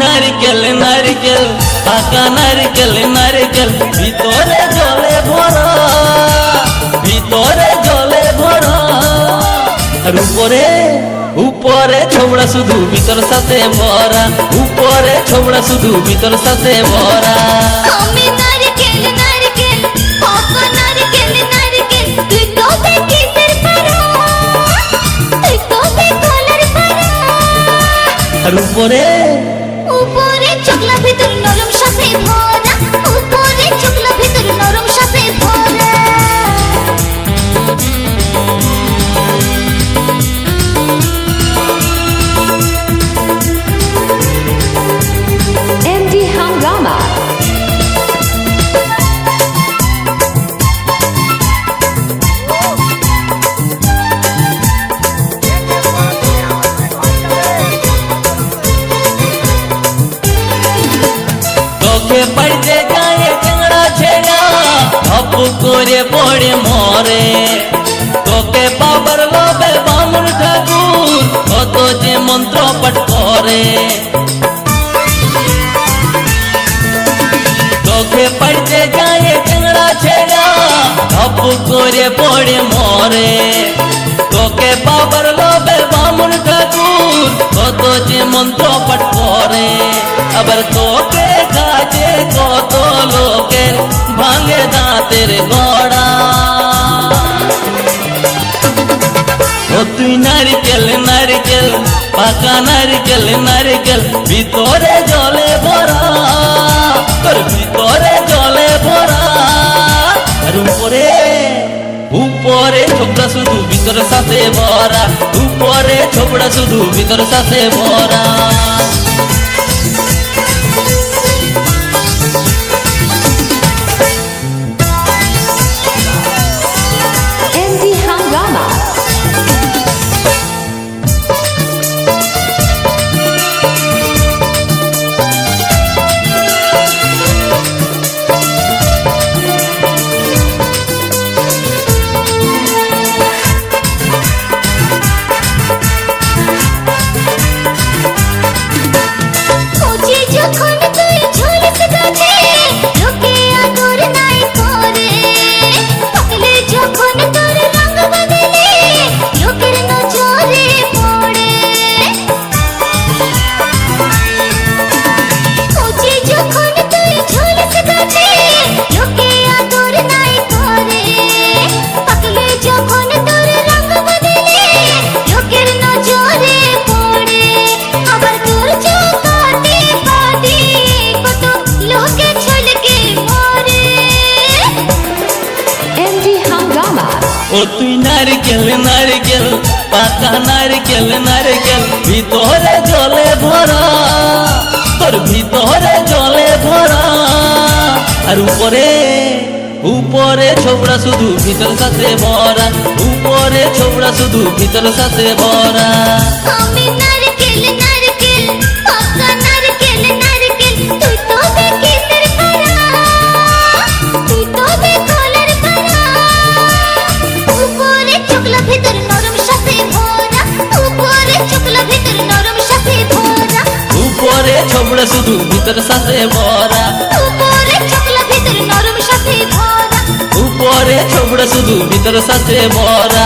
নারকেল নারকেল পাকা নারকেল নারকেল ভিতরে জলে ভরা, ভিতরে জলে ভরা। আর উপরে উপরে ছোবড়া শুধু ভিতর সাথে ভরা, উপরে ছোবড়া শুধু ভিতর সাথে ভরা। আমি নারকেল নারকেল পাকা নারকেল নারকেল তুই তো কিসের পারা, তুই তো কলার পারা। আর উপরে উপরে চকলা ভিতর নরম সাথে ভরা, উপরে চকলা ভিতর নরম সাথে ভরা। MD Hungama. তোকে পাইতে গায়ে টেংরা ছেড়া ধপ করে পড়ে মরে। তোকে বাবার লোভে বামুন ঠাকুর কত যে মন্ত্র পাঠ করে। তোকে পাইতে গায়ে টেংরা ছেড়া ধপ করে পড়ে মরে। তোকে বাবার লোভে বামুন ঠাকুর কত যে মন্ত্র পাঠ করে। আবার তোকে কাজে কত লোকের ভাঙে দাঁতের গড়া। ও তুই নারকেল নারকেল পাকা নারকেল নারকেল ভিতরে জলে ভরা, তোর ভিতরে জলে ভরা। আর উপরে উপরে ছোবড়া শুধু ভিতর সাথে ভরা, উপরে ছোবড়া শুধু ভিতর সাথে ভরা। MD Hungama. খুঁজি যখন তুই ঝুলস গাছে লোকে আদর নাই করে, পাকলে যখন তোর রঙ বদলে লোকের নজরে পড়ে। খুঁজি যখন তুই ঝুলস গাছে লোকে আদর নাই করে, পাকলে যখন তোর রঙ বদলে লোকের নজরে পড়ে। আবার তোর চোখাতে পাতে কত লোকে ছলকে মরে। MD Hungama. ও তুই নারকেল নারকেল পাকা নারকেল নারকেল ভিতরে জলে ভরা, তোর ভিতরে জলে ভরা। আর উপরে উপরে ছোবড়া শুধু ভিতর সাথে ভরা, উপরে ছোবড়া শুধু ভিতর সাথে ভরা। আমি নারকেল নারকেল পাকা নারকেল নারকেল তুই তো কিসের পারা, তুই তো কলার পারা। উপরে চকলা ভিতর নরম সাথে ভরা, উপরে চকলা ভিতর নরম সাথে ভরা। উপরে ছোবড়া শুধু ভিতর সাথে ভরা, উপরে চকলা ভিতর নরম সাথে ভরা। উপরে ছোবড়া শুধু ভিতর সাথে ভরা।